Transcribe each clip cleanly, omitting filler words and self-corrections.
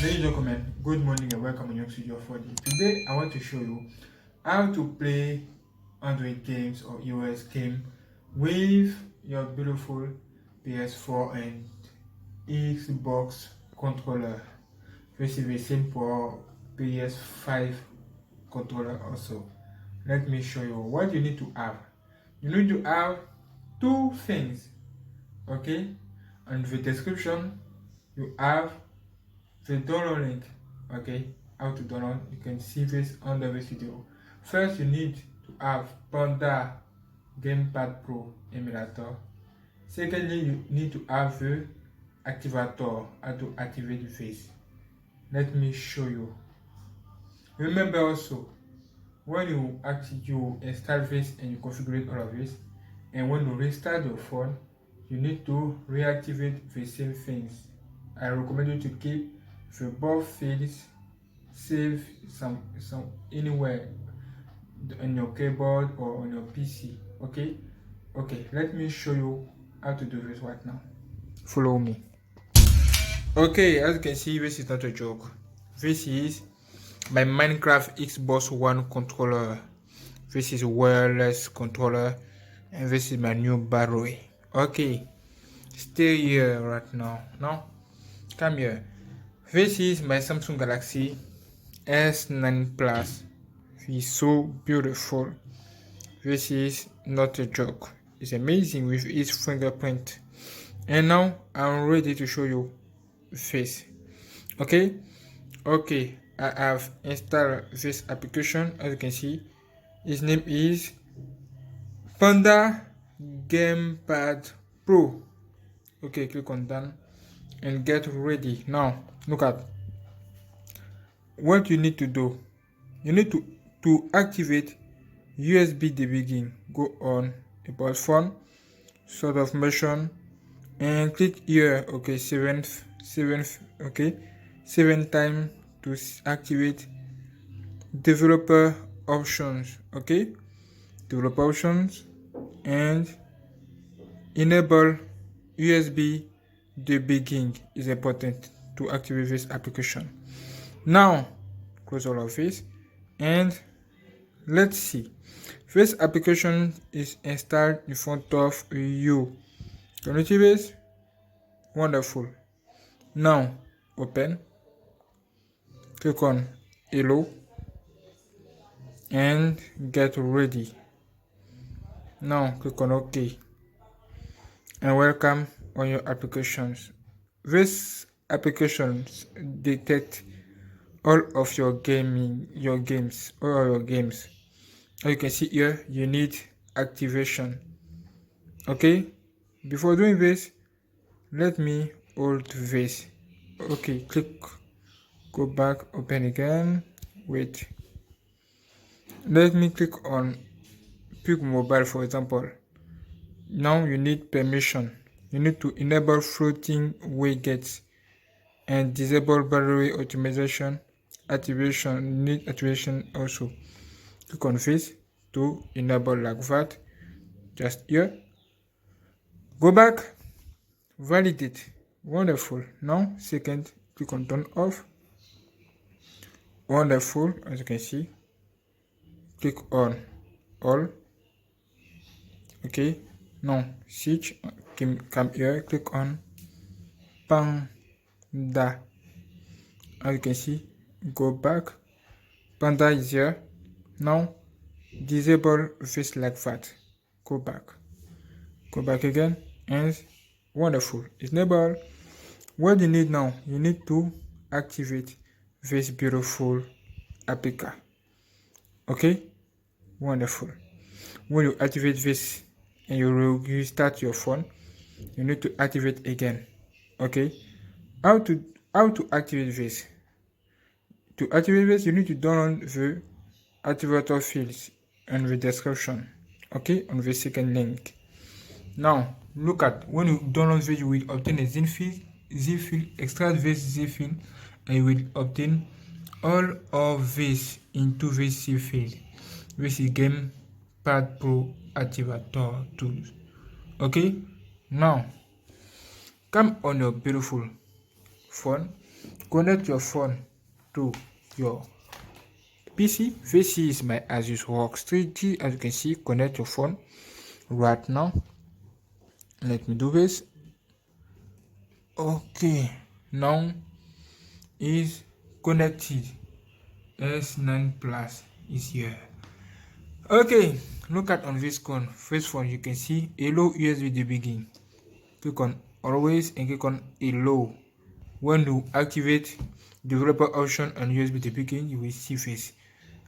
Ladies and gentlemen, good morning and welcome on your studio 4D. Today I want to show you how to play Android games or iOS game with your beautiful PS4 and Xbox controller. This is the same for PS5 controller also. Let me show you what you need to have. You need to have two things, okay? And the description you have the download link, okay, how to download. You can see this under this video. First, you need to have Panda Gamepad Pro emulator. Secondly, you need to have the activator, how to activate this. Let me show you. Remember also, when you install this and you configure all of this, and when you restart your phone, you need to reactivate the same things. I recommend you to keep the both fields save some anywhere on your keyboard or on your PC. Okay, let me show you how to do this right now. Follow me. Okay, as you can see, this is not a joke. This is my Minecraft Xbox One controller. This is a wireless controller, and this is my new battery. Okay, stay here right now. No, come here. This is my Samsung Galaxy S9 Plus. It's so beautiful. This is not a joke. It's amazing with its fingerprint. And now I'm ready to show you face. Okay, I have installed this application. As you can see, its name is Panda Gamepad Pro. Okay, click on done and get ready. Now look at what you need to do. You need to activate USB debugging. Go on about phone, sort of motion, and click here. Okay, seventh. Okay, 7 time to activate developer options. Okay, developer options and enable USB debugging is important to activate this application. Now close all of this and let's see. This application is installed in front of you. Can you see this? Wonderful. Now open, click on hello and get ready. Now click on OK and welcome on your applications. This applications detect all of your games. As you can see here, you need activation. Okay, before doing this, let me hold this. Okay, click, go back, open again. Wait, let me click on pick mobile, for example. Now you need permission. You need to enable floating widgets and disable battery optimization activation. You need activation also. Click on this to enable like that. Just here. Go back, validate. Wonderful. Now second, click on turn off. Wonderful. As you can see, click on all. Okay, now switch, come here, click on Panda. As you can see, go back. Panda is here. Now disable this like that. Go back again, and wonderful. It's enabled. What you need now, you need to activate this beautiful APK. Okay, wonderful. When you activate this and you restart your phone, you need to activate again. Okay, how to activate this? To activate this, you need to download the activator fields in the description. Okay, on the second link. Now look at, when you download this, you will obtain a zip field, extract this zip field, and you will obtain all of this into this zip field. This is Gamepad Pro activator tools. Okay, now come on your beautiful phone connect your phone to your PC. This is my Asus ROG Strix. As you can see, connect your phone right now. Let me do this. Okay, now is connected. S9 Plus is here. Okay, look at on this phone. First phone, you can see hello USB debugging. Click on always and click on hello. When you activate developer option on USB debugging, you will see this.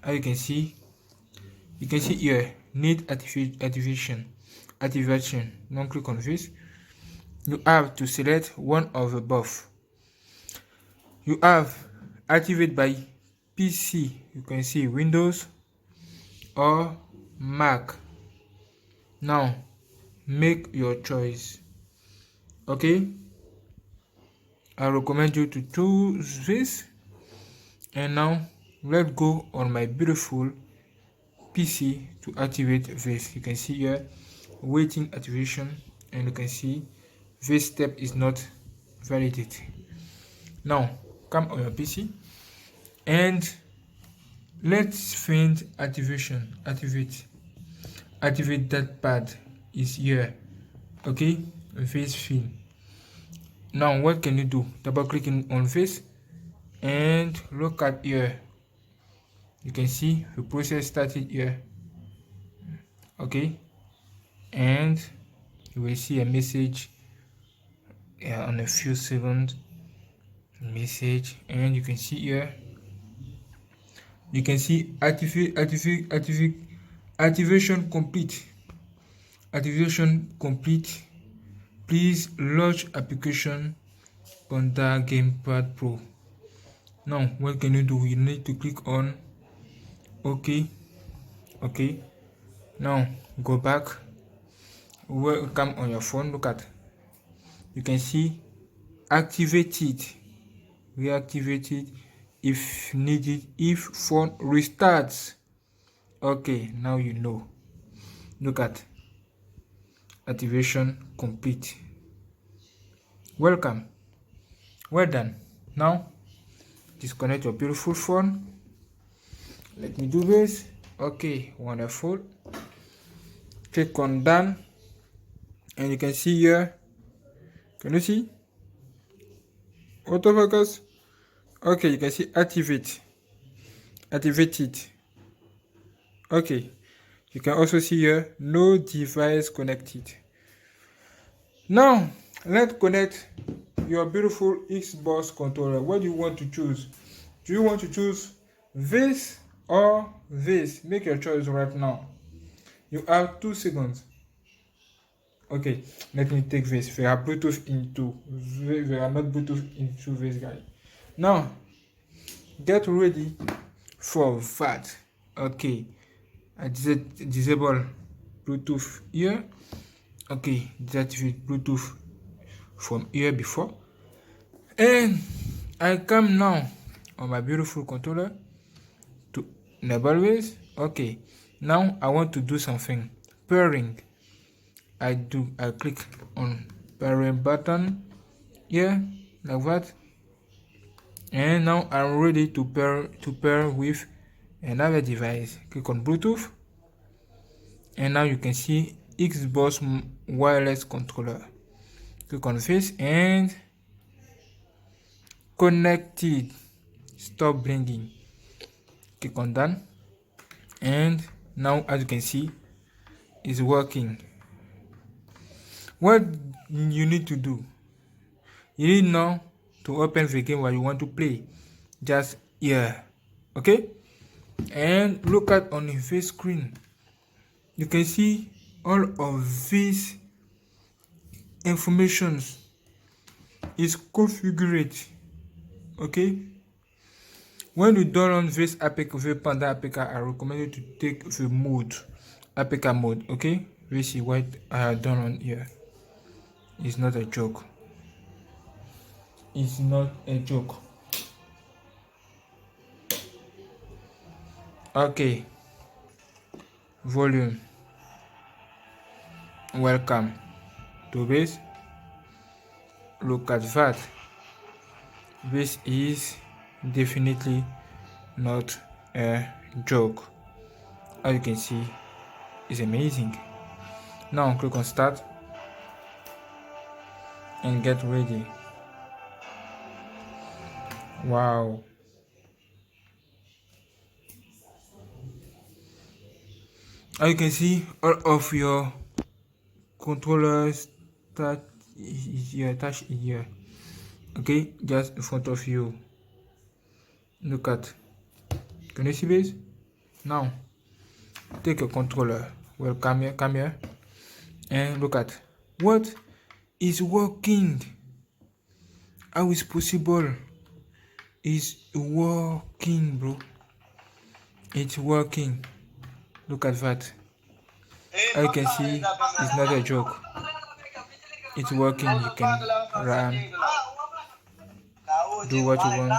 As you can see here need activation. Now click on this. You have to select one of above. You have activate by PC. You can see Windows or Mac. Now make your choice. Okay, I recommend you to choose this. And now let's go on my beautiful PC to activate this. You can see here waiting activation, and you can see this step is not validated. Now come on your PC and let's find activation. Activate that pad is here. Okay, face fill. Now what can you do? Double clicking on this and look at here. You can see the process started here. Okay, and you will see a message on a few seconds. Message, and you can see here. You can see activation complete. Activation complete. Please launch application on the Gamepad Pro. Now what can you do? You need to click on OK. Now go back. Welcome on your phone. Look at, you can see activated, reactivated if needed, if phone restarts. Okay, now you know. Look at activation complete. Welcome, well done. Now disconnect your beautiful phone. Let me do this. Okay, wonderful. Click on done, and you can see here. Can you see autofocus? Okay, you can see activated. Okay, you can also see here no device connected. Now let's connect your beautiful Xbox controller. What do you want to choose? Do you want to choose this or this? Make your choice right now. You have 2 seconds. Okay, let me take this. We are Bluetooth into. We are not Bluetooth into this guy. Now get ready for that. Okay, I disable Bluetooth here. Okay, deactivate Bluetooth from here before, and I come now on my beautiful controller to enable this. Okay, now I want to do something. Pairing. I click on pairing button here like that, and now I'm ready to pair with another device. Click on Bluetooth, and now you can see Xbox wireless controller. Click on this and connected. Stop blinking. Click on done, and now as you can see it's working. What you need to do, you need now to open the game where you want to play. Just here. Okay, and look at on this screen. You can see all of these informations is configured. Okay, when you download this APK, Panda APK, I recommend you to take the mode, APK mode. Okay, we see what I have done on here. It's not a joke. It's not a joke. Okay, volume. Welcome to this. Look at that. This is definitely not a joke. As you can see, it's amazing. Now click on start and get ready. Wow. As you can see, all of your controllers that is here, attached here. Okay, just in front of you. Look at. Can you see this? Now, take a controller. Well, come here, and look at what is working. How is possible? It's working, bro. It's working. Look at that. I can see it's not a joke. It's working. You can run, do what you want,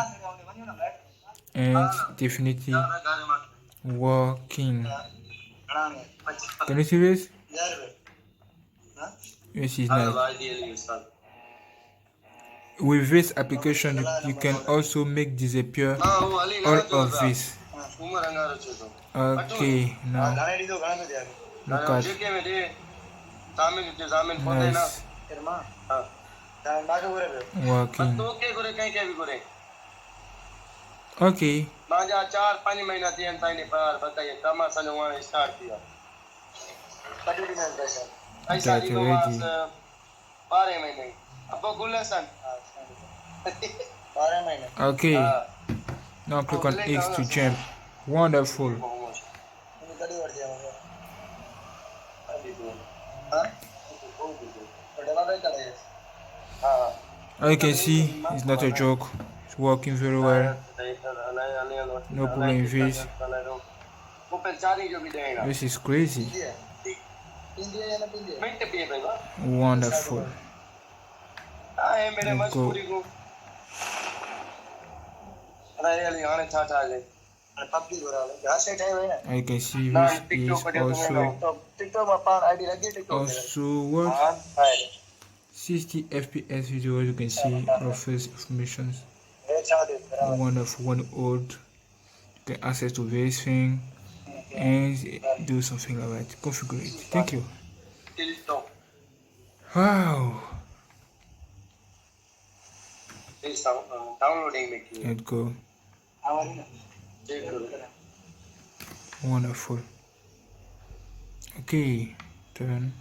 and definitely working. Can you see this? Yes, it's nice. With this application, you can also make disappear all of this. Okay, now look at nice working. Okay. Get ready. Okay. Now click on X to jump. Wonderful. As you can see, it's not a joke. It's working very well. No problem with this. This is crazy. Wonderful. Let's go. I can see this is also what 60 FPS video. As you can see, office information. One of one old. You can access to this thing and do something like that. Configure it. Thank you. Wow. Let's go. Wonderful. Okay, turn.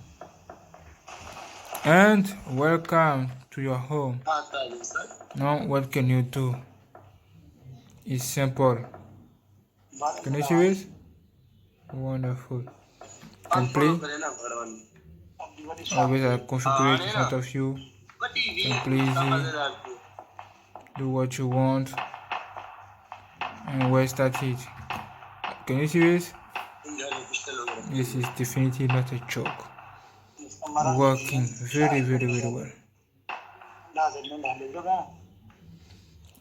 And welcome to your home. Now what can you do? It's simple. Can you see this? Wonderful. You can play. Always configure it in front of you. Simple easy. Do what you want. And we'll start it. Can you see this? This is definitely not a joke. Working very, very, very well.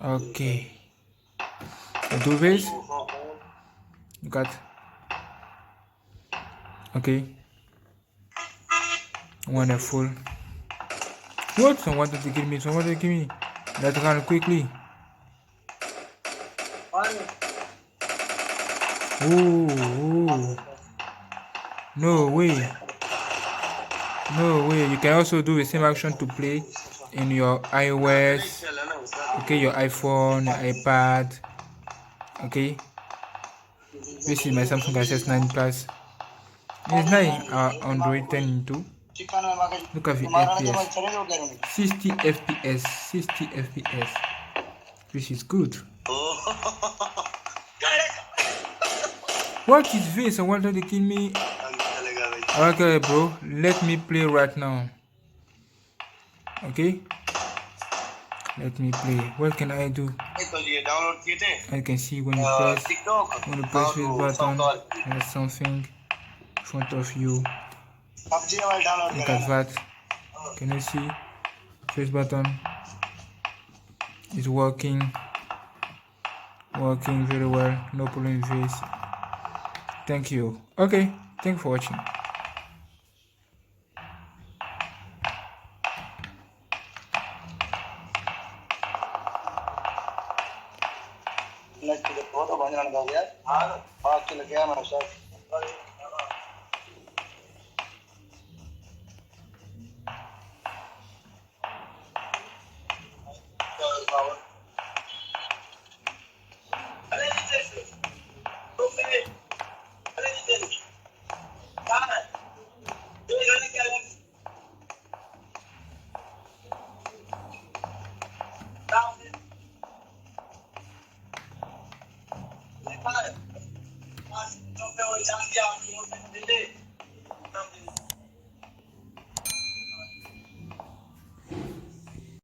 Okay. Do this. Got. Okay. Wonderful. What? Someone wanted to kill me. Someone wanted to kill me. Let's run quickly. Oh. No way. No way. You can also do the same action to play in your iOS. Okay, your iPhone, your iPad. Okay. This is my Samsung S9 Plus. It's nice. Android 10 too. Look at the FPS. 60 FPS. 60 FPS. This is good. What is this? I wanted to kill me. Okay, bro. Let me play right now. Okay. Let me play. What can I do? I can see when you press this button, there's something in front of you. Look at that. Can you see? Face button is working very well. No problem with this. Thank you. Okay, thanks for watching. Next photo भन्न गयो यार बाकी क्या मैं sir